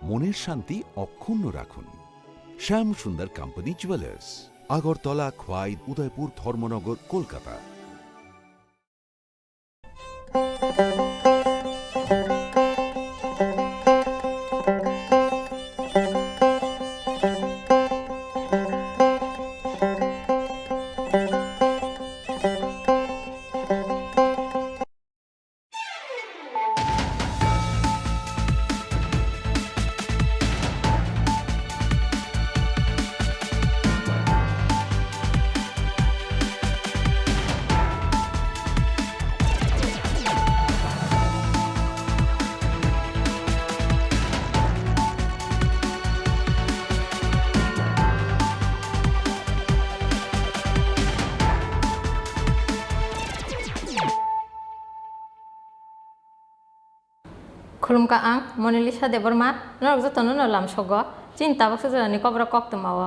মনের শান্তি অক্ষুণ্ণ রাখুন। শ্যাম সুন্দর কোম্পানি জুয়েলার্স, আগরতলা, খোয়াই, উদয়পুর, ধর্মনগর, কলকাতা। खुलुमका आं मनिलिसा देबरमा नरक जतन नलाम सग चिन्ता बक्स जनानि कब्रक कक्तमाव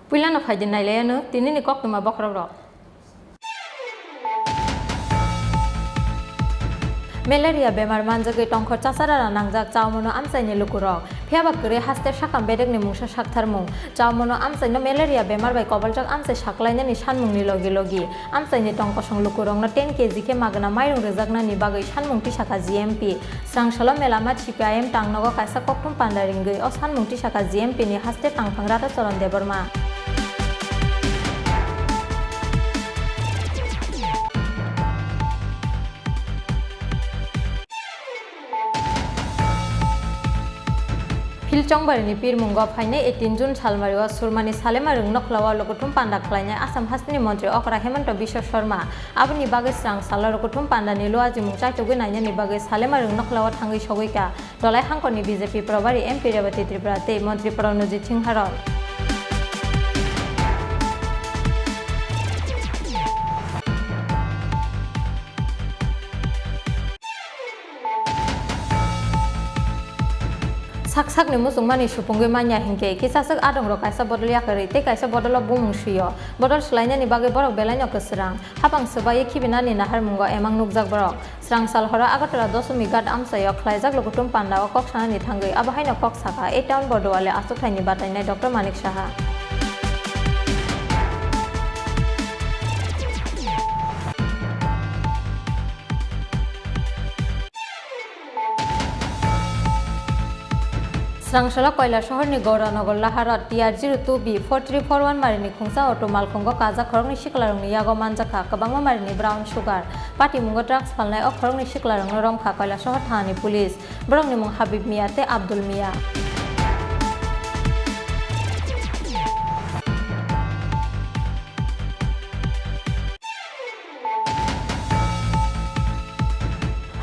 पुइलानो फाइदिन नाइलायानो दिनैनि कक्तमा बख्रक मेलेरिया बेमार मानजगै टंखर चासारा नांजाक चावमनो आमसाइनि लुकुरक फेयाबाकरे हास्ते साकाम बेदगनि मुंसा साकथारमुं चावमनो आमसाइनो मेलेरिया बेमार बाय कबलजक आमसाइ साकलायनानि सानमुंनि लगे लगे आमसाइनि टंकसं लुकुरंनो 10 केजि के मागना माइरं रोजाकनानि बागै सानमुंति साका जीएमपी स्रांसालो मेलामा सीपीआईएम टांगनगो कायसा कक्टुम पान्डारिंगै अ सानमुंति साका जीएमपी नि हास्ते टांफांग्राता चरण देबरमा फिलचंबारिनि पिरमुंग फाइने 18 जून सालमारिवा सुरमानि सालेमारिं नखलावा लकुटुम पान्डा खलायनाय आसाम हास्टनि मन्त्री अकरा हेमन्त बिश्व शर्मा आबनि बागै स्रां साला लकुटुम पान्डानि लुआजि मुंचाइटुगै नायनायनि बागै सालेमारिं नखलावा थांगै सगैका दलाय हांखरनि बीजेपी प्रभारी एमपी रेवती त्रिपुरा ते मन्त्री प्रणजित सिंहार साकसाकनि मुसुंमानि सुपुंगै मान्या हिंके किसासक आदंग रो कायसा बदल याखरै ते कायसा बदल बुमुं सुयो बदल सुलायनायनि बागै बरक बेलायनो कसरां हापां सोबायै खिबिनानि नाहार मुंगा एमां नुकजाक बरक स्रां सालहरा आगरतला 10 गाट आमसायाव खलायजाक लकुटुम पान्डावा कक्सानानि थांगै आबाहायनो कक्साका ए टाउन बडवाले आसुथायनि बातायनाय डॉक्टर मानिक साहा स्रांसाला कयला शहरनि गौरानगर लाहारात TR02B 4341 मारिनि खुंसा अटो मालखंग काजा खरंनि सिखलारंनि यागो मानजाखा कबांमा मारिनि ब्राउन सुगार पार्टी मुंग ड्राग्स फालनाय अ खरंनि सिखलारंनो रंखा कयला शहर थानानि पुलिस बरंनि मुं हाबिब मिया ते आब्दुल मिया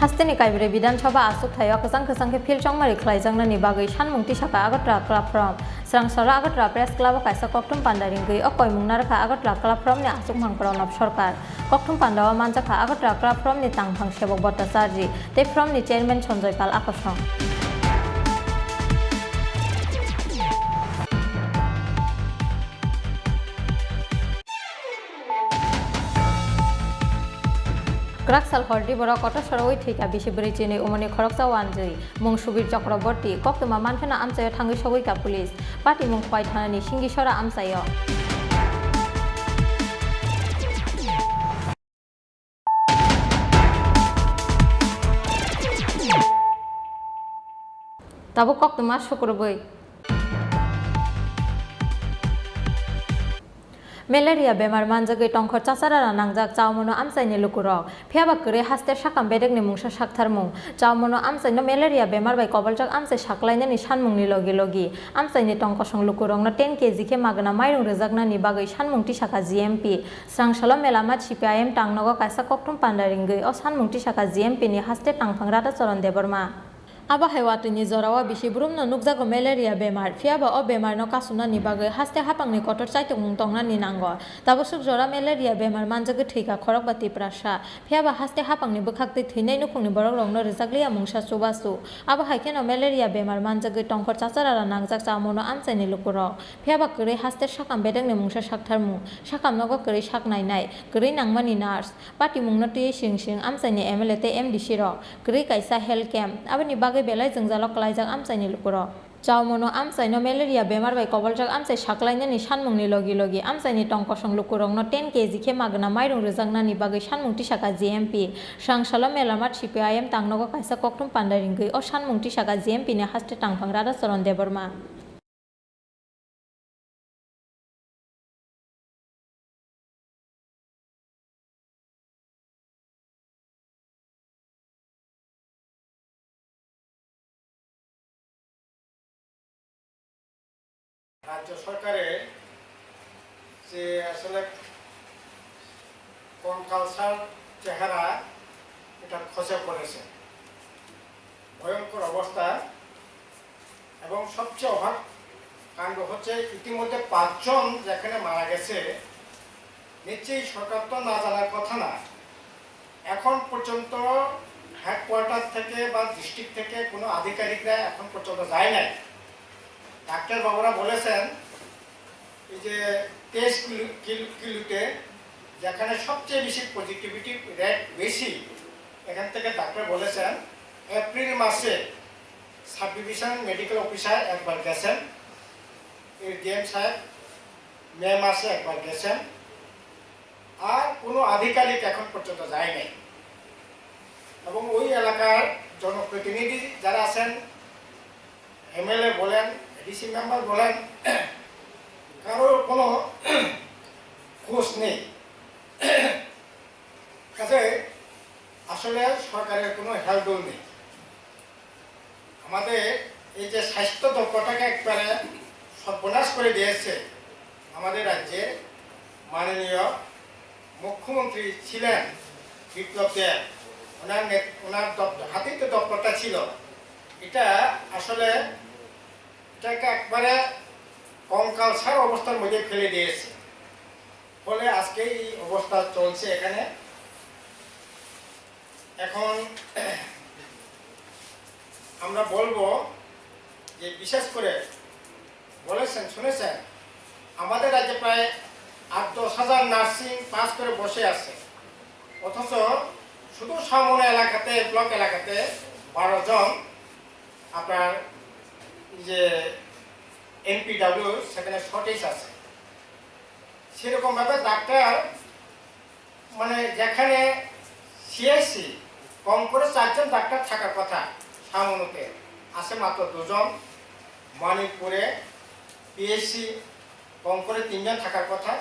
हास्तेनि काइब्रे विधानसभा आसुथायाव खसां खसांखे फिलचंमारि खलायजांनानि बागै सानमुंति साका आगरतला क्लाबफ्रम स्रांसाला आगरतला प्रेस क्लाब कायसा कक्टुम पान्डारिंगै अ कयमुं नारखा आगरतला क्लाबफ्रमनि आसुकमांफोराव सरकार कक्टुम पान्डावा मानजाखा आगरतला क्लाबफ्रमनि तांथां सेबक भट्टाचार्य ते फ्रमनि चेयरमेन सन्जय पाल आकर्षण ग्राकसाल हरदी बरा कट सरवै थैका बिसिबरि चिनि उमनि खरकसा वानजै मुं सुबीर चक्रवर्ती कक्तमा मानफेना आमसायाव थांगै सगैका पुलिस पार्टी मुं खवाय थानानि सिंगिसरा आमसायाव ताबो कक्तमा शुक्रबै मेलेरिया बेमार मानजगै टंखर चासारा नांजाक चावमनो आमसाइनि लुकुरक फेयाबाकरे हास्ते साकाम बेदगनि मुंसा साकथारमुं चावमनो आमसाइनो मेलेरिया बेमार बाय कबलजक आमसाइ साकलायनानि सानमुंनि लगे लगे आमसाइनि टंकसं लुकुरंनो 10 केजि के मागना माइरं रोजाकनानि बागै सानमुंति साका जीएमपी स्रांसालो मेलामा सीपीआईएम टांगनगो कायसा कक्टुम पान्डारिंगै अ सानमुंति साका जीएमपी नि हास्ते टांफांग्राता चरण Debbarma Abahai watini zorawa bisi brumno nukjago malaria bemar fiaba o bemar no kasuna ni bagai haste hapangni kotor saitok mungtongna ni nango tabosuk jora malaria bemar manjago thika khorok bati prasha fiaba haste hapangni bukhakti thinai nukungni borok rokno rizakliya mungsa chubasu abahai keno malaria bemar manjago tongkhor chacharara nangjak chamono amchaini lukurok fiaba kwrwi haste sakam bedengni mungsa saktharmung sakam nogo kwrwi saknainai kwrwi nangmani nurse pati mungno tui sing amchaini MLA tei MDC rok kwrwi kaisa health camp aboni bagai belai jengjalok kalaijak amchaini lukurok Chaumono amchaino malaria bemar bai koboljak amchai saklainani sanmungni logi amchaini tongkosong lukurokno 10 kg khe magna mairung rwjaknani bagui sanmung tisaka GMP sangsalo melamat CPIM tangnogo kaisa koktum pandaringui o sanmung tisaka GMP ni haste tangphang rada charon deborma রাজ্য সরকারের যে আসলে কোন culture চেহারা এটা খসে পড়েছে ভয়ঙ্কর অবস্থা এবং সবচেয়ে অবাক কাণ্ড হচ্ছে ইতিমধ্যে 5 জন যেখানে মারা গেছে নিশ্চয়ই সরকার তো না জানার কথা না এখন পর্যন্ত হেডকোয়ার্টার থেকে বা ডিস্ট্রিক্ট থেকে কোনো আধিকারিকরা এখন পর্যন্ত যায় নাই ডাক্তার বাবুরা বলেছেন এই যে 23 কিলোতে যেখানে সবচেয়ে বেশি পজিটিভিটি রেট বেশি এখান থেকে ডাক্তার বলেছেন এপ্রিল মাসে সাব ডিভিশন মেডিকেল অফিসার একবার গেছেন ডিএম সাহেব মে মাসে একবার গেছেন আর কোনো আধিকারিক এখন পর্যন্ত যায় নাই এবং ওই এলাকার জনপ্রতিনিধি যারা আছেন MLA বলেন ডিসি মেম্বার বলেন কারোর কোনো খোঁজ নেই কাজে আসলে সরকারের কোনো হেলদোল নেই আমাদের এই যে স্বাস্থ্য দক্ষতাকে একবারে সর্বনাশ করে দিয়েছে আমাদের রাজ্যে মাননীয় মুখ্যমন্ত্রী ছিলেন বিপ্লব দেব ওনার হাতেই তো দক্ষতা ছিল এটা আসলে এটাকে একবারে কঙ্কালসার অবস্থার মধ্যে ফেলে দিয়েছে ফলে আজকে এই অবস্থা চলছে এখানে এখন আমরা বলবো যে বিশেষ করে বলেছেন শুনেছেন আমাদের রাজ্যে প্রায় 8-10 হাজার নার্সিং পাস করে বসে আছে অথচ শুধু সামনে এলাকাতে ব্লক এলাকাতে 12 জন আপনার যে NPW সেখানে শর্টেজ আছে সেরকম ভাবে ডাক্তার মানে যেখানে CIC কম করে 4 জন ডাক্তার থাকার কথা সামনেতে আছে মাত্র 2 জন মণিপুরে PHC কম করে 3 জন থাকার কথা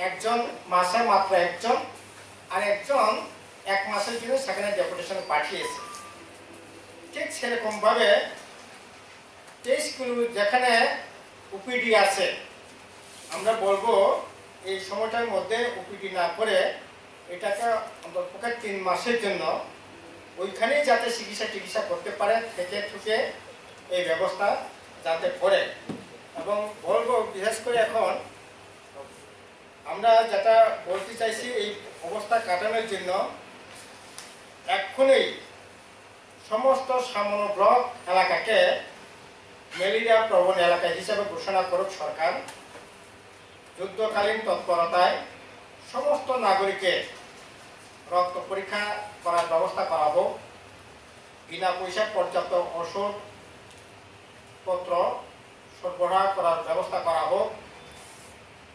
একজন মাসে মাত্র একজন আর একজন এক মাসের জন্য সেখানে ডেপুটেশনে পাঠিয়েছে ঠিক সেরকম ভাবে 23 কিলো যেখানে OPD আছে আমরা বলবো এই সময়টার মধ্যে OPD না করে এটাকে অন্ততপক্ষে 3 মাসের জন্য ওইখানেই যাতে চিকিৎসা করতে পারে থেকে ঠুকে এই ব্যবস্থা যাতে করে এবং বলবো বিশেষ করে এখন আমরা যেটা বলতে চাইছি এই অবস্থা কাটানোর জন্য এক্ষুনি সমস্ত সামনো ব্লক এলাকাকে ম্যালেরিয়া প্রবণ এলাকা হিসেবে ঘোষণা করুক সরকার যুদ্ধকালীন তৎপরতায় সমস্ত নাগরিকের রক্ত পরীক্ষা করার ব্যবস্থা করা হোক বিনা পয়সা পর্যাপ্ত ওষুধপত্র সরবরাহ করার ব্যবস্থা করা হোক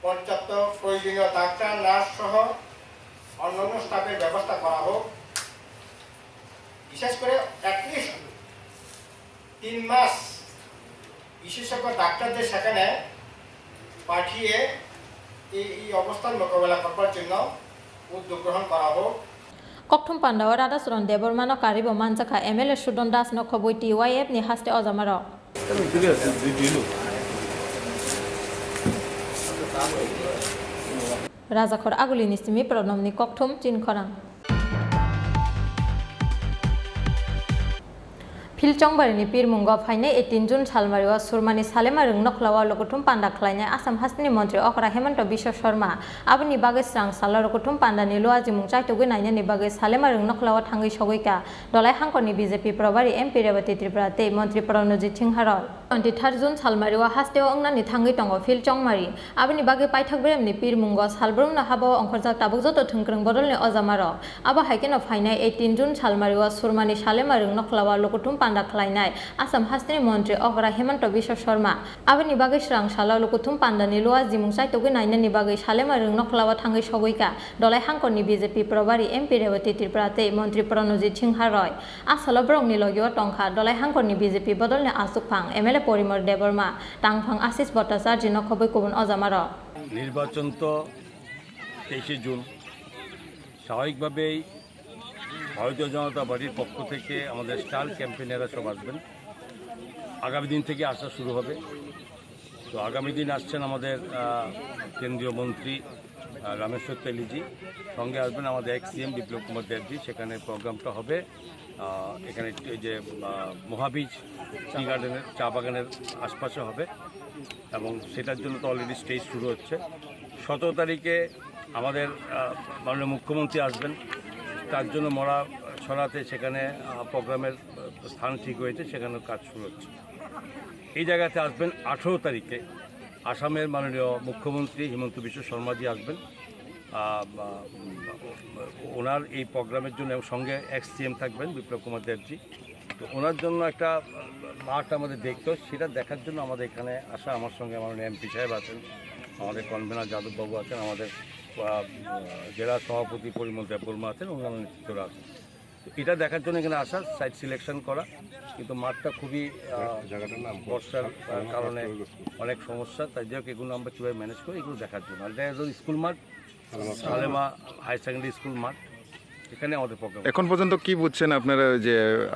পর্যাপ্ত প্রয়োজনীয় ডাক্তার নার্স সহ অন্যান্য স্টাফের ব্যবস্থা করা হোক বিশেষ করে অ্যাটলিস্ট 3 মাস বিশেষজ্ঞ ডাক্তারদের সেখানে পাঠিয়ে এই অবস্থার মোকাবেলা করবার জন্য উদ্যোগ গ্রহণ করা হোক Koktum Pandawa Rada Suron Debormano Karibo Manjaka MLA Sudon Das no Kobuiti YF ni haste Ozamaro Razakhor Agulini Simi Pronomni Koktum Chin Korang फिलचंबारिनि पिरमुंग फाइने 18 जुन सालमारिवा सुरमानि सालेमा रंग नखलावा लोकुथुम पान्डा खलायनाय आसाम हासनि मन्त्री अकरा हेमन्त बिश्व शर्मा आबनि बागै स्रां साला लोकुथुम पान्डानि लुआजि मुंचाइतुगै नायनायनि बागै सालेमा रंग नखलावा थांगै सगैका दलाय हांखरनि बीजेपी प्रभारी एमपि रेवती त्रिपुरा ते मन्त्री प्रनजित सिंहारय 23 जुन सालमारिवा हास्तेव अंगनानि थांगै दंग फिलचंमारि आबनि बागै पाइथाक ब्रेमनि पिरमुंग सालब्रुमना हाबाव अंखरजाक ताबुक जतो थंख्रं बदलनि अजामार आबा हाइकेनो फाइनाय 18 जुन सालमारिवा सुरमानि सालेमा रंग नखलावा लोकुथुम पान्डा खलायनाय आसाम हासनि मन्त्री अकरा हेमन्त बिश्व शर्मा आबनि बागै स्रां साला लोकुथुम पान्डानि लुआजि मुंचाइतुगै नायनायनि बागै सालेमा रंग नखलावा थांगै सगैका दलाय हांखरनि बीजेपी प्रभारी एमपि रेवती त्रिपुरा ते मन्त्री प्रनजित सिंहारय आसल ब्रंनि लगियो टंखा दलाय हांखरनि बीजेपी बदलनि आसुकफां एमएलए परिमल देबर्मा टांफां आशिष भट्टाचार्य नखबै कुबुन अजामार নির্বাচন তো 23 জুন স্বাভাবিকভাবেই ভারতীয় জনতা পার্টির পক্ষ থেকে আমাদের স্টার ক্যাম্পেইনাররা সব আসবেন আগামী দিন থেকে আসা শুরু হবে তো আগামী দিন আসছেন আমাদের কেন্দ্রীয় মন্ত্রী রামেশ্বর তেলিজি সঙ্গে আসবেন আমাদের এক্স সিএম বিপ্লব কুমার দেবজি সেখানে প্রোগ্রামটা হবে এখানে এই যে মহাবীজ টি গার্ডেনের চা বাগানের আশপাশে হবে এবং সেটার জন্য তো অলরেডি স্টেজ শুরু হচ্ছে 17 তারিখে আমাদের মাননীয় মুখ্যমন্ত্রী আসবেন তার জন্য মরা ছড়াতে সেখানে প্রোগ্রামের স্থান ঠিক হয়েছে সেখানে কাজ শুরু হচ্ছে এই জায়গাতে আসবেন 18 তারিখে আসামের মাননীয় মুখ্যমন্ত্রী হিমন্ত বিশ্ব শর্মাজি আসবেন ওনার এই প্রোগ্রামের জন্য এবং সঙ্গে এক্স সিএম থাকবেন বিপ্লব কুমার দেবজি তো ওনার জন্য একটা মাঠ আমাদের দেখতে সেটা দেখার জন্য আমাদের এখানে আসা আমার সঙ্গে মাননীয় এমপি সাহেব আছেন আমাদের কনভেনার যাদববাবু আছেন আমাদের জেলা সভাপতি পরিমল দেববর্মা আছেন অন্যান্য নেতৃত্বরা আছেন তো এটা দেখার জন্য এখানে আসা সাইট সিলেকশন করা কিন্তু মাঠটা খুবই বর্ষার কারণে অনেক সমস্যা তাই যাই হোক এগুলো আমরা কীভাবে ম্যানেজ করি এগুলো দেখার জন্য আর এটা স্কুল মাঠ সালেমা হাই সেকেন্ডারি স্কুল মাঠ এখানে আমাদের প্রোগ্রাম এখন পর্যন্ত কি বুঝছেন আপনারা যে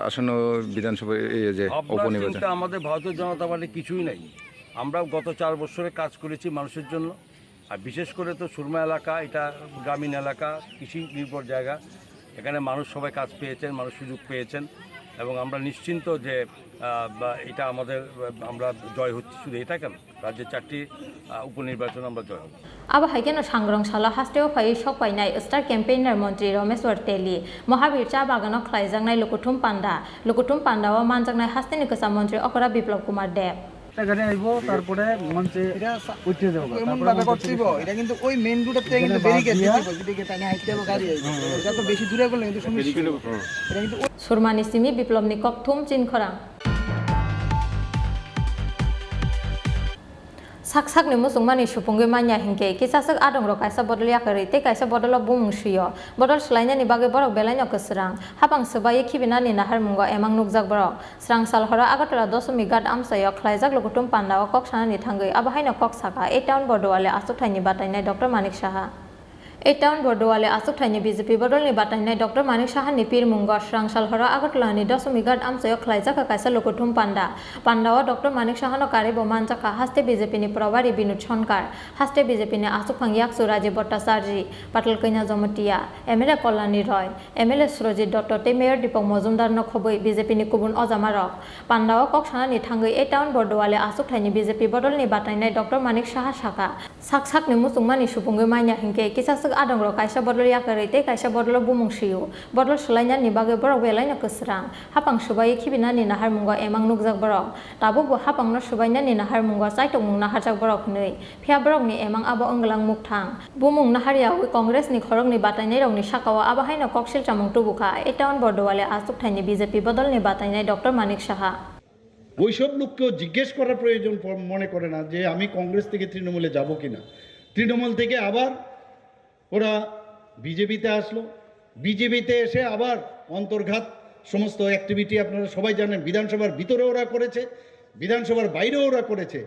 আসন্ন বিধানসভা যে উপনির্বাচন আমাদের ভারতীয় জনতা পার্টি কিছুই নাই আমরা গত 4 বছরে কাজ করেছি মানুষের জন্য আর বিশেষ করে তো সুরমা এলাকা এটা গ্রামীণ এলাকা কৃষি নির্ভর জায়গা এখানে মানুষ সবাই কাজ পেয়েছেন মানুষ সুযোগ পেয়েছেন এবং আমরা নিশ্চিন্ত যে এটা আমাদের আমরা জয় হচ্ছে শুধু এটা কেন রাজ্যের 4টি উপনির্বাচন আমরা জয় হব आबा हाइकेनो सांग्रं साला हास्टेव फाइ सकपाइनाय स्टार कैम्पेइनर मन्त्री रमेश्वर तेली महावीर चा बागानाव खलायजांनाय लुकुथुम पान्डावा मानजांनाय हास्टेनि गोसा मन्त्री अकरा बिप्लव कुमार देब এখানে আইব তারপরে মঞ্চে উঠে যাব এমন ভাবে করছিব এটা কিন্তু ওই মেইন রুটতে কিন্তু ব্যারিকেড দিব দিকে টানে হাইতে গাড়ি আইব এটা তো বেশি দূরে গেলে কিন্তু সমস্যা এটা কিন্তু सुरमानि Simi बिप्लवनि ककथुम चिनखरां saksak ni musung mani supungge manya hingke kisasek adong ro kaisa bodol yakari te kaisa bodol bumung suyo bodol selainnya ni bagai borok belanya keserang hapang sebaye kibina ni nahar mungo emang nukjak borok serang salhora agatala 10 gad amsayo khlaijak lokutum pandawa kok sana ni thangai abahaina kok saka e town bodowale asuk thaini batainai dr manik saha এই town বর্ডোয়ালে আসুক tiny BJP বদলনি বাতাইনাই doctor মানিক Sahani পিরমুঙ্গ স্রাংসালহরা আগতলানি 10 গাদ আমসায় খলাইজাকা কাইসা লোকুথুম পান্ডাও doctor মানিক সাহানো কারে বমানজাকা হাস্তে বিজেপিনি প্রভারী বিনোদ সনকার হাস্তে বিজেপিনি আসুক ফাংয়াকসু রাজীব ভট্টাচার্য পাটল কইনা জমতিয়া MLA Kalyani রয় MLA Surajit Dutta তে mayor Dipak Majumdar নখবই বিজেপিনি কুবুন অজামারক পান্ডাও ককসানানি থাঙ্গই এই town বর্ডোয়ালে আসুক tiny BJP বদলনি বাতাইনাই doctor Manik Saha শাখা সাকসাকনি মুসুংমানি সুপুঙ্গৈ মাইনা হিংকে কিসাস adong ro kaisa bodol yakari te kaisa bodol bumung siu bodol selainnya ni bagai borok belaina keserang hapang subai khibina ni nahar mungo emang nukjak borok tabu bo hapang no subaina ni nahar mungo saitok mung naharjak borok nei phia borok ni emang abo anglang mukthang bumung naharia wi congress ni khorok ni batainai rok ni sakawa abahaino koksil chamung tubuka e town bordowale asuk thaini bjp bodol ni batainai dr manik saha ওইসব লোককেও জিজ্ঞেস করার প্রয়োজন মনে করে না যে আমি কংগ্রেস থেকে তৃণমূলে যাব কিনা তৃণমূল থেকে আবার ওরা বিজেপিতে আসলো বিজেপিতে এসে আবার অন্তর্ঘাত সমস্ত অ্যাক্টিভিটি আপনারা সবাই জানেন বিধানসভার ভিতরে ওরা করেছে বিধানসভার বাইরেও ওরা করেছে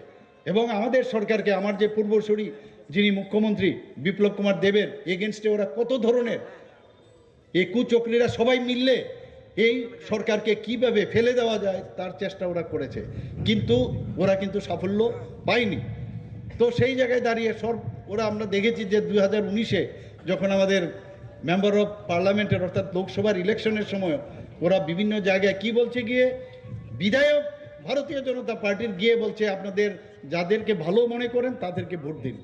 এবং আমাদের সরকারকে আমার যে পূর্বসূরি যিনি মুখ্যমন্ত্রী বিপ্লব কুমার দেবের এগেনস্টে ওরা কত ধরনের এই কুচক্রীরা সবাই মিললে এই সরকারকে কিভাবে ফেলে দেওয়া যায় তার চেষ্টা ওরা করেছে কিন্তু ওরা কিন্তু সাফল্য পায়নি তো সেই জায়গায় দাঁড়িয়ে ওরা আমরা দেখেছি যে 2019-এ যখন আমাদের মেম্বার অফ পার্লামেন্টের অর্থাৎ লোকসভার ইলেকশনের সময় ওরা বিভিন্ন জায়গায় কি বলছে গিয়ে বিধায়ক ভারতীয় জনতা পার্টির গিয়ে বলছে আপনাদের যাদেরকে ভালো মনে করেন তাদেরকে ভোট দিন,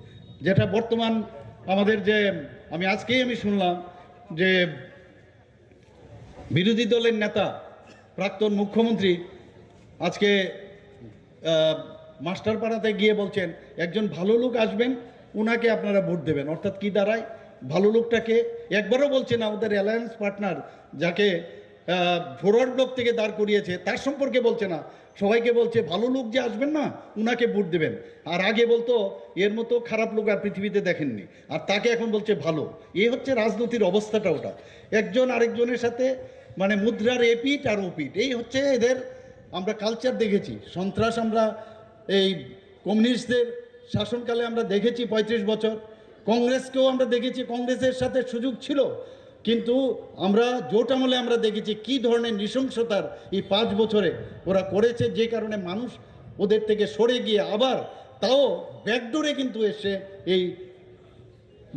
যেটা বর্তমান আমাদের যে আমি আজকেই শুনলাম যে বিরোধী দলের নেতা প্রাক্তন মুখ্যমন্ত্রী আজকে মাস্টারপাড়াতে গিয়ে বলছেন একজন ভালো লোক আসবেন উনাকে আপনারা ভোট দেবেন। অর্থাৎ কি দাঁড়ায়, ভালো লোকটাকে একবারও বলছে না, ওদের অ্যালায়েন্স পার্টনার যাকে ফরওয়ার্ড ব্লক থেকে দাঁড় করিয়েছে তার সম্পর্কে বলছে না, সবাইকে বলছে ভালো লোক যে আসবেন না উনাকে ভোট দেবেন। আর আগে বলতো এর মতো খারাপ লোক আর পৃথিবীতে দেখেননি, আর তাকে এখন বলছে ভালো। এই হচ্ছে রাজনীতির অবস্থাটা, ওটা একজন আরেকজনের সাথে মানে মুদ্রার এপিট আর ওপিট, এই হচ্ছে এদের। আমরা কালচার দেখেছি, সন্ত্রাস আমরা এই কমিউনিস্টদের শাসনকালে আমরা দেখেছি 35 বছর, কংগ্রেসকেও আমরা দেখেছি, কংগ্রেসের সাথে সুযোগ ছিল, কিন্তু আমরা জোট আমলে আমরা দেখেছি কি ধরনের নৃশংসতার এই 5 বছরে ওরা করেছে, যে কারণে মানুষ ওদের থেকে সরে গিয়ে আবার তাও ব্যাকডোরে কিন্তু এসে এই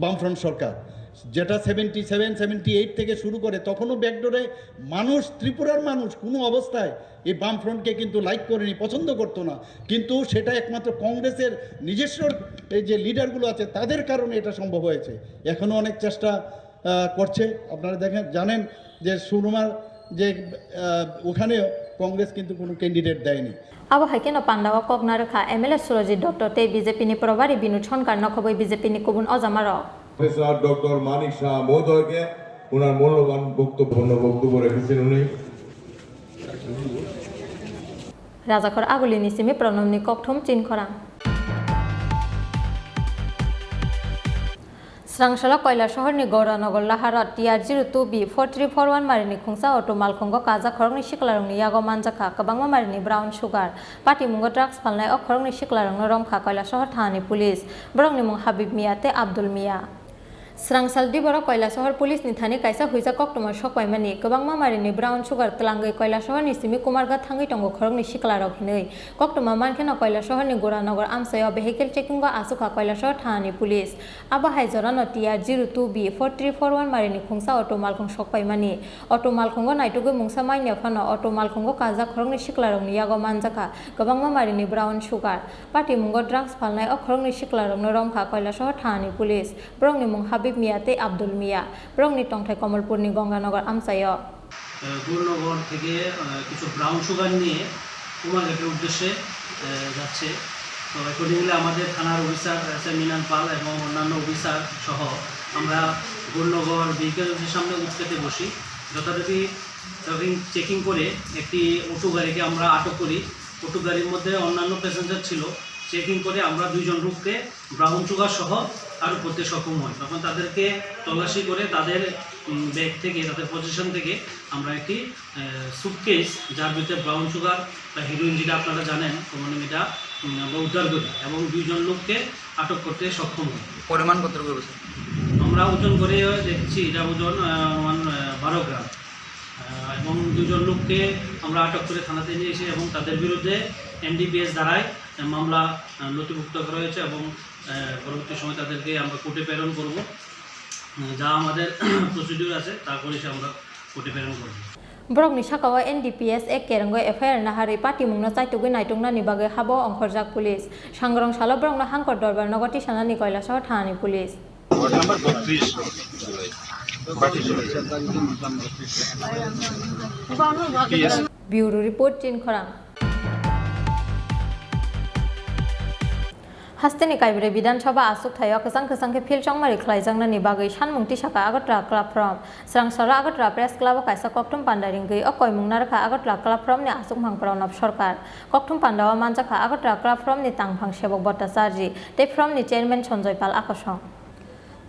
বামফ্রন্ট সরকার, যেটা 77, 78 থেকে শুরু করে তখনও ব্যাকডোরে মানুষ, ত্রিপুরার মানুষ কোনো অবস্থায় এই বামফ্রন্টকে কিন্তু লাইক করেনি, পছন্দ করতো না, কিন্তু সেটা একমাত্র কংগ্রেসের নিজস্ব এই যে লিডারগুলো আছে তাদের কারণে এটা সম্ভব হয়েছে। এখনও অনেক চেষ্টা করছে, আপনারা দেখেন জানেন যে সুরমার যে ওখানেও কংগ্রেস কিন্তু কোনো ক্যান্ডিডেট দেয়নি। Abo haikeno pandawa kokna rekha MLA Surojit Dr. Te BJP ni probari binu chhonkar nokoboi BJP ni kubun ozamaro. Professor doctor Manik Shah মহোদয়কে ওনার মূল্যবান বক্তব্য রেখেছেন উনি। রাজাখর আগুলিনি সিমি প্রণবনি ককঠম চিনখরা স্রাংশালা কয়লা শহরনি গৌরানগর লাহারত TR02B 4341 মারিনি খুংসা অটো মালখঙ্গ কাজা খরংনি শিকলারংনি ইয়াগো মানজাখা কবাংমা মারিনি ব্রাউন সুগার পাটি মুঙ্গ ড্রাগস ফালনাय অ খরংনি শিকলারংনো রমখা কয়লা শহর থানানি পুলিশ বরংনি মুং হাবিব মিয়াতে আব্দুল মিয়া স্রাংসাল দিবর কয়লা শহর পুলিশ নিথানি কাইসা হুইজা কক্টমার সকয়মানি কবাংমা মারিনি ব্রাউন সুগার তলাঙ্গৈ কয়লা শহর নিসিমি কুমারগা থাঙ্গৈ টঙ্গ খরংনি শিকলারক হিनै কক্টমা মানখেনা কয়লা শহরনি গোরানগর আমসায় ভেহিকেল চেকিং বা আসুকা কয়লা শহর থানানি পুলিশ আবা হাইজরানো TR02B 4341 মারিনি খুংসা অটো মালখং সকয়মানি অটো মালখঙ্গ নাইটুগৈ মুংসা মাইনিয়া ফানো অটো মালখঙ্গ কাজা খরংনি শিকলারংনি ইয়াগো মানজাখা কবাংমা মারিনি ব্রাউন সুগার পাটি মুঙ্গ ড্রাগস ফালনাय অ খরংনি শিকলারংনো রমখা কয়লা শহর থানানি পুলিশ বরংনি মুং হাবিব মিয়াতে আব্দুল মিয়া বরংনি টংথাই কমলপুরনি গঙ্গানগর আমসায় গুরনগর থেকে কিছু ব্রাউন সুগার নিয়ে কুমারঘাটের উদ্দেশ্যে যাচ্ছে। তো অ্যাকর্ডিংলি আমাদের থানার অফিসার মিনান পাল এবং অন্যান্য অফিসার সহ আমরা গুরনগর ভেহিকেলের সামনে উৎকেতে বসি। যথারীতি চেকিং করে একটি অটো গাড়িকে আমরা আটক করি। অটো গাড়ির মধ্যে অন্যান্য প্যাসেঞ্জার ছিল। চেকিং করে আমরা 2 জন লোককে ব্রাউন সুগার সহ আরও করতে সক্ষম হয়। তখন তাদেরকে তল্লাশি করে তাদের ব্যাগ থেকে, তাদের পজিশন থেকে আমরা একটি সুটকেস যার ভিতরে ব্রাউন সুগার বা হিরোইন যেটা আপনারা জানেন মানে এটা আমরা উদ্ধার করি এবং 2 জন লোককে আটক করতে সক্ষম হই। পরিমাণ কত করে আমরা ওজন করে দেখছি এটা ওজন 12 গ্রাম এবং 2 জন লোককে আমরা আটক করে থানাতে নিয়ে এসে এবং তাদের বিরুদ্ধে NDPS ধারায় মামলা নথিভুক্ত করা হয়েছে এবং পরবর্তী সময় তাদেরকে আমরা কোর্টে প্রেরণ করব। যা আমাদের প্রসিডিউর আছে তা করে আমরা কোর্টে প্রেরণ করব। Borokni sakawa NDPS ek kerango FIR nahari pati mungna chaitugui naitungna ni bagai habo ongkhorjak pulis sangrong salo borokna hangkor dorbar nogoti sanani koila shahar thani pulis number 32 Bureau report Chin Khorang Hasteni Kaibri Bidanchaba Asuk Thayo Kasang Kasangke Phil Chongmari Khlaijangna ni bagai Sanmungti Saka Agotra Club from Srangsara Agotra Press Club Kaisa Koktum Pandaringai Okoi Mungnarka Agotra Club from ni Asuk Mangpron of Sorkar Koktum Pandawa Manjaka Agotra Club from ni Tangphang Shebok Bottasarji Te from ni Chairman Chonjoypal Akashong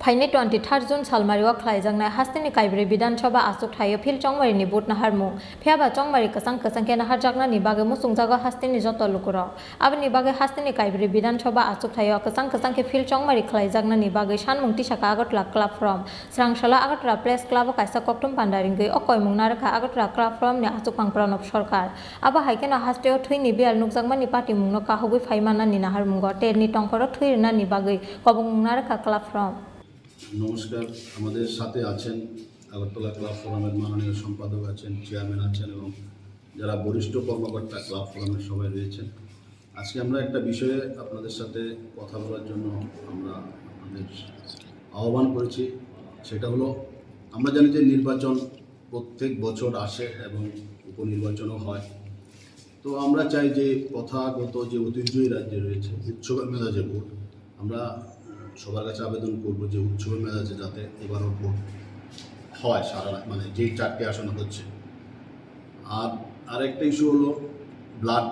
Phaini 23 June Salmariwa Khlaijangna Hasteni Kaibri Bidanchaba Asuk Thayo Phil Chongmari ni Bot Naharmu Phiaba Chongmari Kasang Kasangke Nahar Jagna ni bagai Musungjaga Hasteni Joto Lukuro Abni bagai Hasteni Kaibri Bidanchaba Asuk Thayo Kasang Kasangke Phil Chongmari Khlaijagna ni bagai Sanmungti Saka Agotla Club from Srangsala Agotra Press Club Kaisa Koktum Pandaringai Okoi Mungnarka Agotra Club from ni Asuk Mangpron of Sorkar Aba Haikena Hasteo Thui ni Bial Nukjagmani Party Mungno Kahogui Phaimana ni Nahar Mungo Ter ni Tongkoro Thui na ni bagai Kobong Mungnarka Club from নমস্কার, আমাদের সাথে আছেন Agartala club ফোরামের মাননীয় সম্পাদক আছেন, chairman আছেন এবং যারা বরিষ্ঠ কর্মকর্তা ক্লাব ফোরামের সবাই রয়েছেন, আজকে আমরা একটা বিষয়ে আপনাদের সাথে কথা বলার জন্য আমরা আপনাদের আহ্বান করেছি। সেটা হলো, আমরা জানি যে নির্বাচন প্রত্যেক বছর আসে এবং উপনির্বাচনও হয়। তো আমরা চাই যে প্রথাগত যে ঐতিহ্যই রাজ্যে রয়েছে উৎসবের মেজাজে ভোট, আমরা সবার কাছে আবেদন করব যে উৎসবের মেজাজে যাতে এবারও ভোট হয় সারা, মানে যেই 4টে আসন হচ্ছে। আর আরেকটা ইস্যু হলো ব্লাড।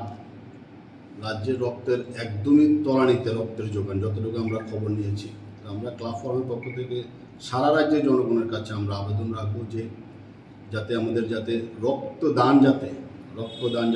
রাজ্যের রক্তের একদমই তলানিতে রক্তের যোগান, যতটুকু আমরা খবর নিয়েছি। তো আমরা ক্লাব ফোরামের পক্ষ থেকে সারা রাজ্যের জনগণের কাছে আমরা আবেদন রাখবো যে যাতে আমাদের রক্তদান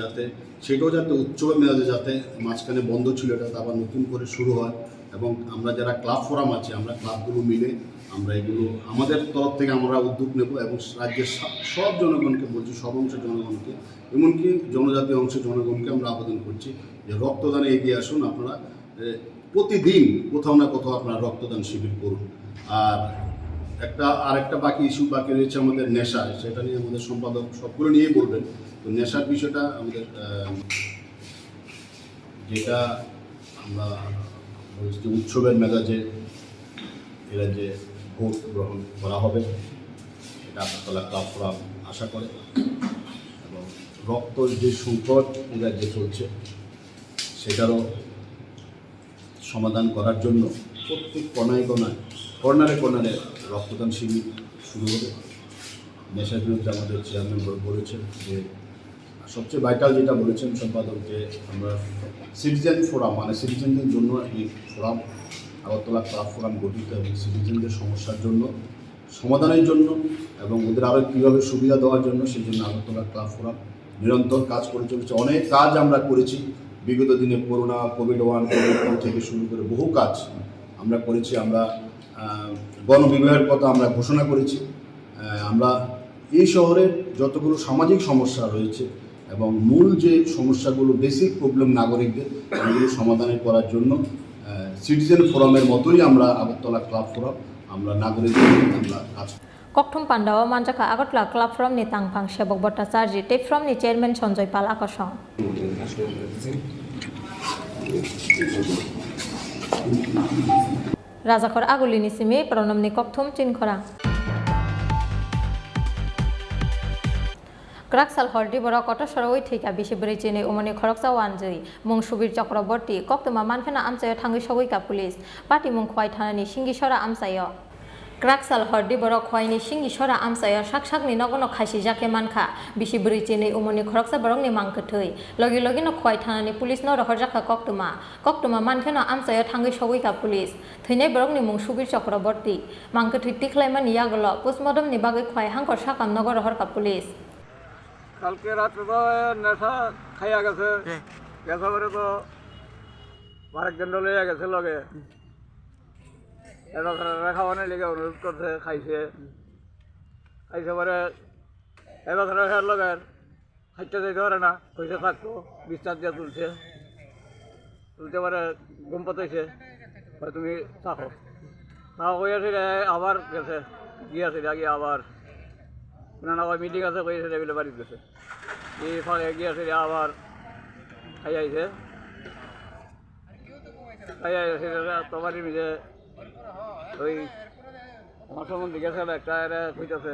যাতে সেটাও যাতে উৎসবের মেয়াদে যাতে মাঝখানে বন্ধ ছিল এটা আবার নতুন করে শুরু হয়। এবং আমরা যারা ক্লাব ফোরাম আছে, আমরা ক্লাবগুলো মিলে আমরা এগুলো আমাদের তরফ থেকে আমরা উদ্যোগ নেব এবং রাজ্যের সব জনগণকে বলছি, সব অংশের জনগণকে, এমনকি জনজাতি অংশের জনগণকে আমরা আবেদন করছি যে রক্তদানে এগিয়ে আসুন। আপনারা প্রতিদিন কোথাও না কোথাও আপনারা রক্তদান শিবির করুন। আর আরেকটা বাকি ইস্যু বাকি রয়েছে আমাদের নেশা, সেটা নিয়ে আমাদের সম্পাদক সবগুলো নিয়েই বলবেন। তো নেশার বিষয়টা আমাদের যেটা আমরা বলছি উৎসবের মেজাজে এরা যে ভোট গ্রহণ করা হবে এটা আগরতলা ক্লাব ফোরাম আশা করে। এবং রক্তর যে সংকট এই রাজ্যে চলছে সেটারও সমাধান করার জন্য প্রত্যেক কর্নারে রক্তদান শিবির শুরু হবে। নেশার বিরুদ্ধে আমাদের চেয়ারম্যান বলেছেন যে সবচেয়ে ভাইটাল যেটা বলেছেন সম্পাদক, যে আমরা সিটিজেন ফোরাম, মানে সিটিজেনদের জন্য এই ফোরাম আগরতলা ক্লাব ফোরাম গঠিত এবং সিটিজেনদের সমস্যার জন্য সমাধানের জন্য এবং ওদের আরও কীভাবে সুবিধা দেওয়ার জন্য সেই জন্য আগরতলা ক্লাব ফোরাম নিরন্তর কাজ করে চলেছে। অনেক কাজ আমরা করেছি বিগত দিনে, করোনা, কোভিড-1 থেকে শুরু করে বহু কাজ আমরা করেছি। আমরা গণবিবাহের কথা আমরা ঘোষণা করেছি। আমরা এই শহরের যতগুলো সামাজিক সমস্যা রয়েছে এবং মূল যে সমস্যাগুলো, বেসিক প্রবলেম নাগরিকদের, এগুলো সমাধানের করার জন্য সিটিজেন ফোরামের মতোই আমরা আগরতলা ক্লাব ফোরাম আমরা নাগরিকদের আমরা কাজ। ককথুম পান্ডাও মানজাকা আগরতলা ক্লাব ফ্রম নি তাংপাং সেবক ভট্টাচার্য তে ফ্রম নি চেয়ারম্যান সঞ্জয় পাল আকর্ষণ রাজাখর আগুলিনি সিমে প্রণমনি ককথুম চিনখরা গ্রাকসাল হরদি বড় কত সরওই থৈকা বেশি বরে চেনে উমনি খরকসা ওয়ানজৈ মুং সুবীর চক্রবর্তী কক্তমা মানখেনা আমচায় থাঙ্গি সগৈকা পুলিশ পার্টি মুং খোয়াই থানানি সিঙ্গিসরা আমচায় গ্রাকসাল হরদি বড় খোয়াইনি সিঙ্গিসরা আমচায় সাকসাকনি নগন খাইসি জাকে মানখা বেশি বরে চেনে উমনি খরকসা বরংনি মাংকথৈ লগে লগে ন খোয়াই থানানি পুলিশ ন রহর জাখা কক্তমা মানখেনা আমচায় থাঙ্গি সগৈকা পুলিশ থৈনাই বরংনি মুং সুবীর চক্রবর্তী মাংকথৈ টিখলাইমান ইয়াগল পোস্টমর্টম নি বাগে খোয়াই হাঙ্কর সাকাম নগর রহরকা পুলিশ কালকে রাত্রে তো নেশা খাইয়া গেছে, গেছে পরে তো আরেকজন লইয়া গেছে লগে, এবছর খাওয়ানোর লেগে অনুরোধ করছে, খাইছে পরে এবছর লগে খাইতে যাইতে পারে না, কইসে থাকতো, বিশ্বাস দিয়ে তুলতে পারে ঘুম পাতাইছে, তুমি থাকো কইয়াছিল, আবার গেছে গিয়েছিল গিয়ে আবার আবার মিটিং আছে কইছে টেবিলে বাড়িতে গেছে, এই ফাঁকে গিয়েছে আবার খাইয়াইছে তোমারই মিলে ওই আমার সম্বন্ধে গেছে একটা এরা কইতেছে,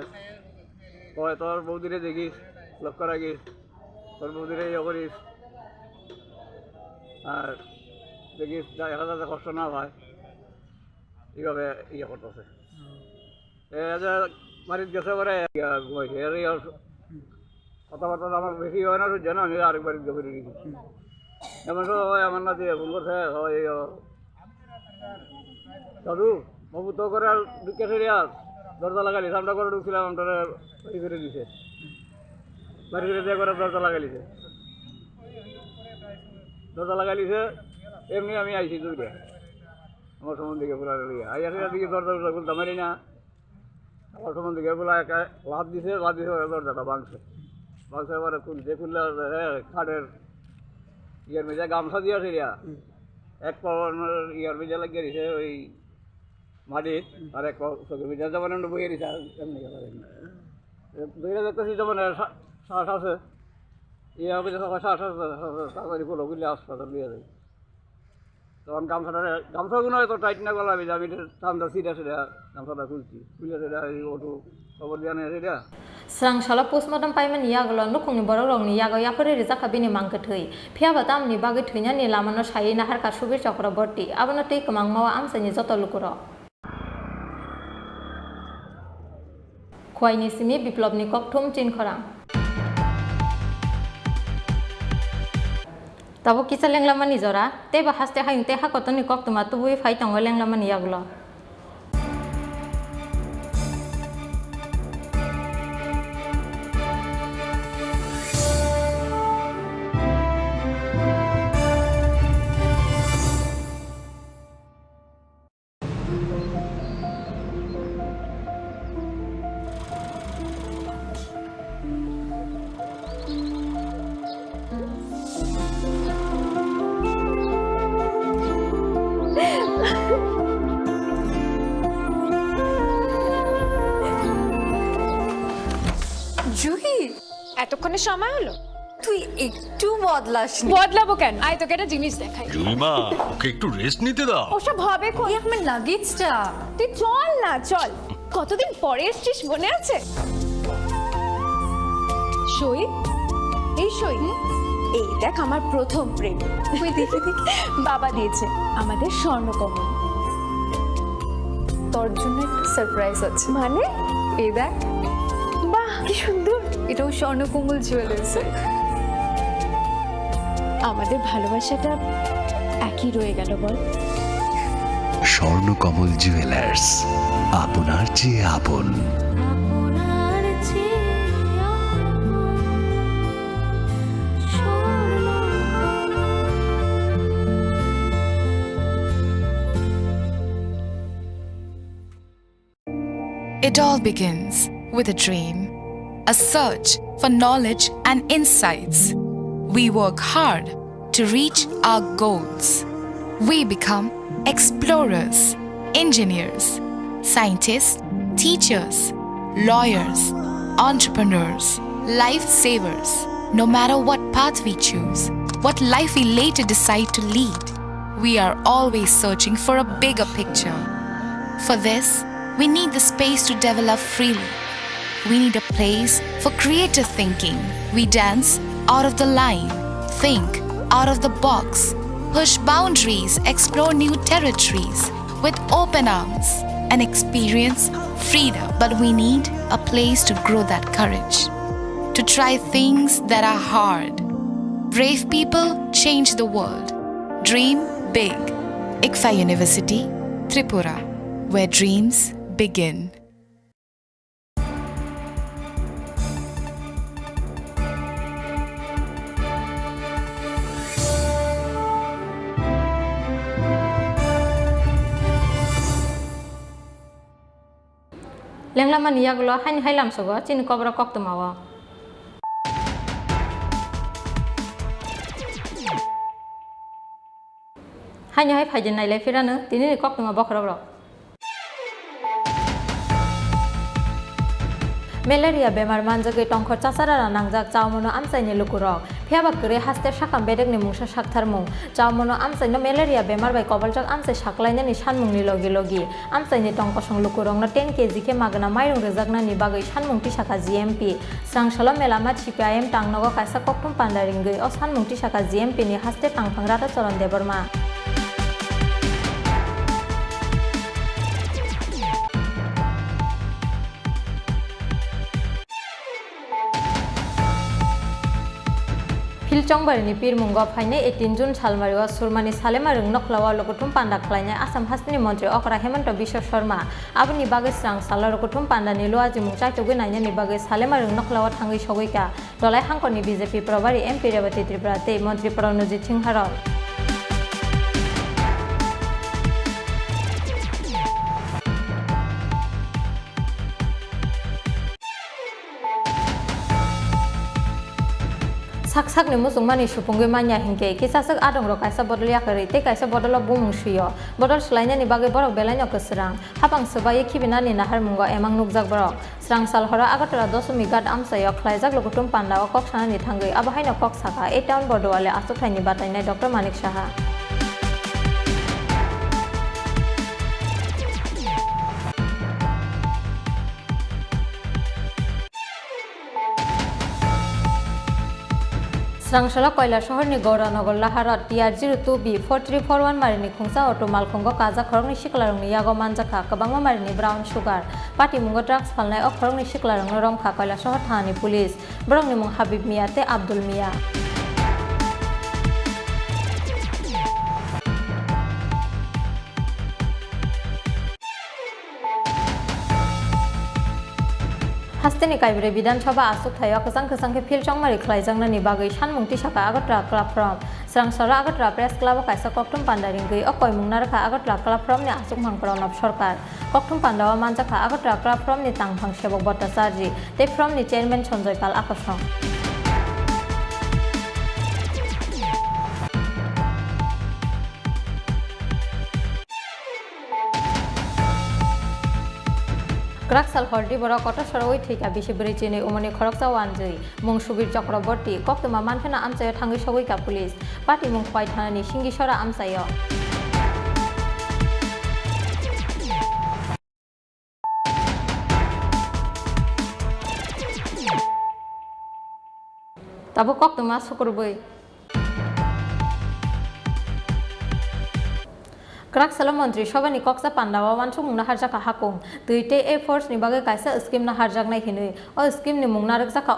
কয় তোর বৌদিরে দেখিস, লক্ষ্য রাখিস, তোর বৌদিরে ইয়ে করিস, আর দেখিস দেখা যাতে কষ্ট না হয়, এইভাবে ইয়ে করতেছে। বাড়িতে গেছে পরে ঘুমাইছে, কথাবার্তা আমার বেশি হয় না, জানো আমি আরেক বাড়িতে ঘুরে গেছি, এমন হয় আমার না দিয়ে ফোন করছে, হয় দাদু বাবু তো করে আর ঢুকে আর দরজা লাগালি, সামটা করে ঢুকছিলাম, আমার বাড়ি ফিরে দিছে, বাড়ি ফিরে দিয়ে করে দরজা লাগাইছে, এমনি আমি আইছি দুইটা আমার সম্বন্ধে ফুলা আইয়াছে দিকে দরজা খুলতে পারি না, আমার সম্বন্ধে ফুলা একা লাভ দিছে দরজাটা ভাঙছে এবারে খুললে খাটের ইয়ার মেজা গামছা দিয়েছে এক পাওয়ার ইয়ার মেজা লাগিয়ে দিছে ওই মাটির, আর এক চোখের মেজা যেমন বইয়ে দিছে, এমনি দুইটা দেখতেছি যেমন শ্বাস আছে, ইয়ে হবে যখন তাড়াতাড়ি বলো বুঝলে হাসপাতাল নিয়ে যাই তখন গামছাগুলো হয়তো টাইট না গলাবি যে আমি ঠান্ডা সিটা সেটা গামছাটা খুলছি খুলে সেটা ওটু খবর দিয়ে আনে সেটা Serang shala postmortem payment yaglo nukungni bororongni yago yapore rizaka bini mangkethoi phiaba tamni bagi thuina ni lamano sai nahar ka subir chakraborti abono tei kamang mawa amsani joto lukuro khwaini simi biplobni kokthum chin khorang tabo kisa lenglamani jora teba haste hayungte hakotoni koktuma tubui phai tongo lenglamani yaglo Juhi এতক্ষণে সময় হলো তুই একটু বদলাসনি বদলাবো কেন আয় তোকে একটা জিনিস দেখাই জুইমা ওকে একটু রেস্ট নিতে দাও ওসব হবে কই আমার লাগেজটা তুই চল না চল কতদিন পরে এসেছিস মনে আছে সই এই সই এই দেখ আমার প্রথম প্রেম তুই দেখে বাবা দিয়েছে আমাদের স্বর্ণকমল তোর জন্য একটা সারপ্রাইজ আছে মানে এই দেখ বাহ কি সুন্দর এটাও স্বর্ণকমল জুয়েলার্স আমাদের ভালোবাসাটা একই রয়ে গেল বল স্বর্ণকমল জুয়েলার্স আপনার চেয়ে আপন It all begins with a dream, a search for knowledge and insights. We work hard to reach our goals. We become explorers, engineers, scientists, teachers, lawyers, entrepreneurs, lifesavers. No matter what path we choose, what life we later decide to lead, we are always searching for a bigger picture. For this, we need the space to develop freely. We need a place for creative thinking. We dance out of the line, think out of the box, push boundaries, explore new territories with open arms and experience freedom. But we need a place to grow that courage, to try things that are hard. Brave people change the world. Dream big. ICFA University, Tripura, where dreams begin. Lenglaman yaglo hain hailam sogo chin Kokborok koktumawa hain hai phaijin nai lefirano tini koktuma bokhrobrok Malaria bemar manjage tongkhor chasarara nangjak chawmono amsaini lukurok phiaba kore haste sakam bedekni mungsa saktharmung chawmono amsaino malaria bemar bai kobaljak amsai saklainani sanmungni logi logi amsaini tongkosong lukurokno 10 kg ke magna mairung rejaknani bagai sanmung tisaka GMP srangsalo melamat CPIM tangnogo kaisa koktum pandaringoi o sanmung tisaka GMP ni haste tangpangrata choron deborma Chongbarini Pirmungo Paine 18 June Salmario Surmani Salema Noklawa Lokutum Panda Klanya Assam Hasni Montri Okra Hemanta Bisho Sharma Abni Bagai Sang Salarokutum Panda Niloaji Mungchai Tugunanya Nibagai Salema Noklawa Tangi Shogika Dolai Hankoni BJP Provari MP Rebati Triprate Montri Pronoji Tingharol sakni musung mani supungge manya hingke kisasak adong ro kaisa bodol yakari te kaisa bodol bumung suyo bodol selainnya ni bage borok belanya kesrang hapang sebaye kibinani nahar mungo emang nukjak borok serang salhora agatara 10 gad amsayo khlaijak lokutum panda o kok sanani thangai abahaina kok saka e town bodowale asuk thaini batainai Dr. Manik Saha Srangshala Koila Shahorni Gauranagar Laharat TR02B 4341 Marini Khungsa Auto Malkhungo Kaza Khorongni Shiklarongni Yago Manjaka Kabangma Marini Brown Sugar Party Mungo Drugs Phalnai O Khorongni Shiklarongni Romkha Koila Shahor Thani Police Borongni Mung Habib Mia te Abdul Mia Hasteni Kaibri Bidanchaba Asuk Thayo Kasang ke Phil Chongmari Khlaijangna ni bagai Shanmungti Saka Agatla Club from Srangsara Agatla Press Club Kaisa Koktum Pandaringi O Koimungnar Ka Agatla Club from ni Asuk Mangpron of Sarkar Koktum Pandawa Manjaka Agatla Club from ni Tangphang Sebok Bhattacharya te from ni Chairman Sonjoypal Akosong Kraksal Hordi Bora Kota Saroi Thika Bishi Brijini Umani Khoroksa Wanjui Mung Subir Chakraborty Koktuma Manthana Amsayo Thangai Sagoika Police Party Mung Khwai Thanani Singisora Amsayo Tabo Koktuma Sukurbui Kraksala Mantri Shabani Koksa Pandawa Wansung Naharjaka Hakung Tuite A Force ni bagai kaisa scheme naharjaknai hinui o scheme ni mungnarak jaka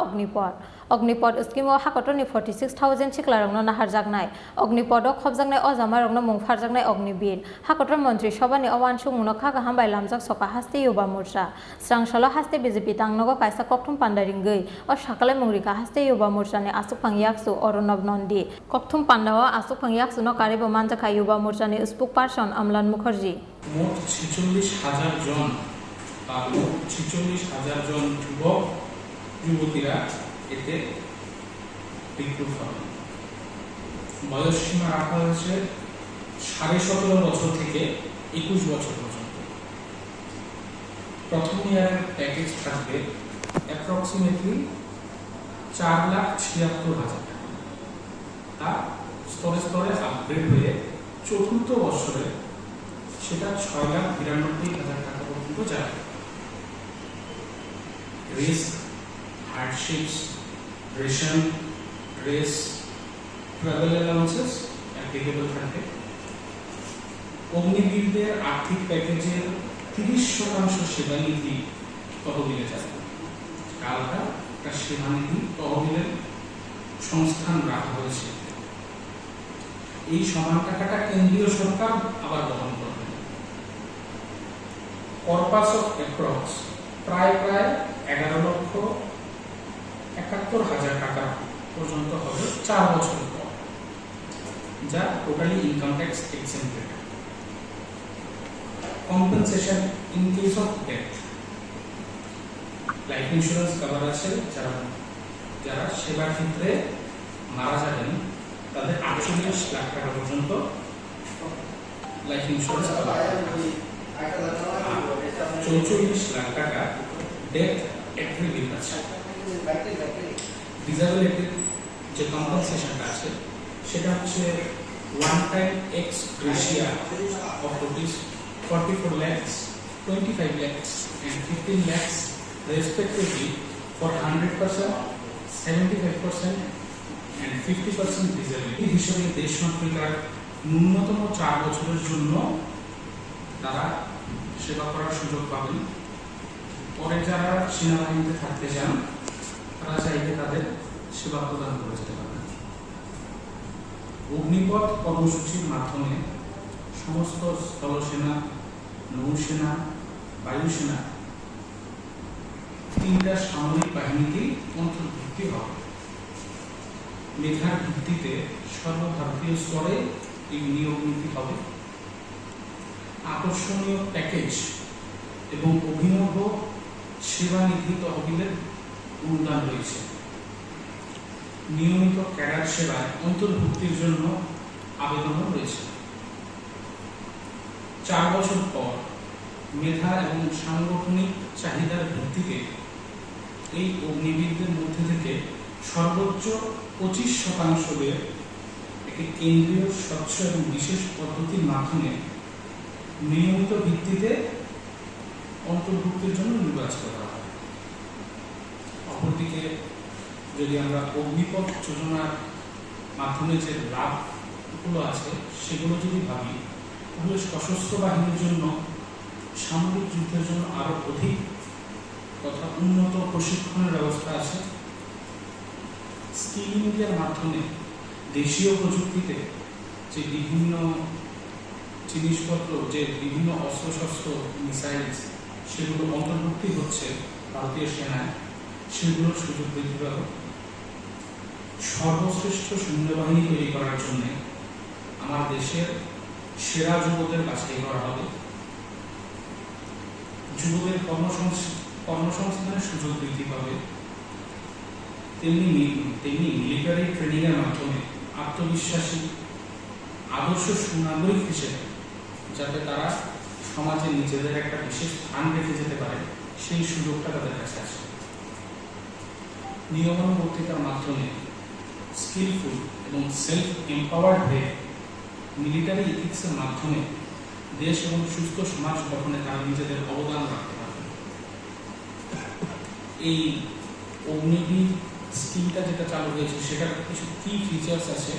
Ognipod scheme o hakotoni 46000 chiklarongno naharjaknai Ognipod o khobjaknai o jamarongno mungpharjaknai Ognibir hakotor Mantri Shabani o Wansung no kha hambai lamjak soka haste yuba morcha Srangshala haste BJP tangnogo kaisa kokthum pandaringei o sakale mungrika haste yuba morcha ni asuk pangyaksu Oronav Nondi kokthum pandawa asuk pangyaksu no karibo manjaka yuba morcha ni spokesperson Amlan Mukherjee মোট 46,000 জন বা মোট 46,000 জন যুবক যুবতীরা এতে recruit হবে বয়স সীমা রাখা হয়েছে 17.5 বছর থেকে 21 বছর পর্যন্ত প্রথম ইয়ারের প্যাকেজ থাকবে অ্যাপ্রক্সিমেটলি 4,76,000 টাকা তা স্তরে স্তরে আপগ্রেড হয়ে চতুর্থ বছরে সেটা 6,92,000 টাকা পর্যন্ত যাবে risk hardships ration dress travel allowances applicable থাকবে অগ্নিবীরদের আর্থিক প্যাকেজের 30% সেবানিধি তহবিলে যাবে কালকা তার সেবানিধি তহবিলের সংস্থান রাখা হয়েছে এই সমান টাকাটা কেন্দ্রীয় সরকার আবার বহন করবে কর্পাস অফ অ্যাপ্রক্স প্রায় 11,71,000 টাকা পর্যন্ত হবে 4 বছর পর যা totally income tax exempted compensation in case of death life insurance cover আছে যারা সেবার ক্ষেত্রে মারা যাবেন তাদের 48 লাখ টাকা পর্যন্ত লাইফ ইন্স্যুরেন্স কভার 44 লাখ টাকা ডেথ এট্রিবিউট আছে ডিসেবিলিটির যে কম্পেনসেশনটা আছে সেটা হচ্ছে one time ex gratia of rupees 44 lakhs 25 lakhs and 15 lakhs respectively for 100% 75% and 50% disability হিসেবে দেশ নাগরিকরা ন্যূনতম 4 বছরের জন্য তারা সেবা করার সুযোগ পাবেন পরে যারা সেনাবাহিনীতে থাকতে চান তারা চাইলে তাদের সেবা প্রদান করে যেতে পারবেন অগ্নিপথ কর্মসূচির মাধ্যমে সমস্ত স্থলসেনা নৌসেনা বায়ুসেনা 3টা সামরিক বাহিনীতেই অন্তর্ভুক্ত হবে মেধার ভিত্তিতে সর্বভারতীয় স্তরে এই নিয়োগ নীতি হবে আকর্ষণীয় প্যাকেজ এবং অভিনব সেবা নিধি তহবিলের অনুদান রয়েছে নিয়মিত ক্যাডার সেবায় অন্তর্ভুক্তির জন্য আবেদনও রয়েছে। 4 বছর পর মেধা এবং সাংগঠনিক চাহিদার ভিত্তিতে এই অগ্নিবীরদের মধ্যে থেকে সর্বোচ্চ 25% একটি কেন্দ্রীয় স্বচ্ছ এবং বিশেষ পদ্ধতির মাধ্যমে নিয়মিত ভিত্তিতে অন্তর্ভুক্তির জন্য নির্বাচিত করা হয়। অপরদিকে যদি আমরা অগ্নিপথ যোজনার মাধ্যমে যে লাভগুলো আছে সেগুলো যদি ভাবি, তাহলে সশস্ত্র বাহিনীর জন্য সামরিক যুদ্ধের জন্য আরো অধিক তথা উন্নত প্রশিক্ষণের ব্যবস্থা আছে। স্কিলিংয়ের মাধ্যমে দেশীয় প্রযুক্তিতে যে বিভিন্ন জিনিসপত্র, যে বিভিন্ন অস্ত্রশস্ত্র, মিসাইলস, সেগুলো অন্তর্ভুক্তি হচ্ছে ভারতীয় সেনায়, সেগুলোর সুযোগ বৃদ্ধি পাবে। সর্বশ্রেষ্ঠ সৈন্যবাহিনী তৈরি করার জন্য আমার দেশের সেরা যুবকদের বাছাই করা হবে। যুবদের কর্মসংস্থানের সুযোগ বৃদ্ধি পাবে। তেমনি মিলিটারি ট্রেনিং এর মাধ্যমে আত্মবিশ্বাসী আদর্শ সুনাগরিক হিসেবে যাতে তারা সমাজে নিজেদের একটা বিশেষ স্থান রেখে যেতে পারে, সেই সুযোগটা তাদের কাছে আছে। নিয়মানুবর্তিতার মাধ্যমে স্কিলফুল এবং সেলফ এম্পাওয়ার্ড হয়ে মিলিটারি ইথিক্সের মাধ্যমে দেশ এবং সুস্থ সমাজ গঠনে তারা নিজেদের অবদান রাখতে পারবে। এই অগ্নিবীর স্কিমটা যেটা চালু হয়েছে সেটার কিছু কি ফিচার্স আছে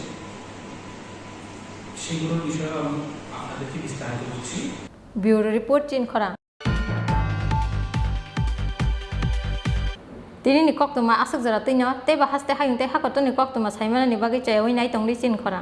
সেগুলোর বিষয়ে আমি আপনাদেরকে বিস্তারিত বলছি। ব্যুরো রিপোর্ট চিনখরা তিনি নিকক তোমা আসক জরা তুইন তেবা হাসতে হাইতে হাকত নিকক তোমা সাইমানা নিবাগে চাই ওই নাই তংলি চিনখরা।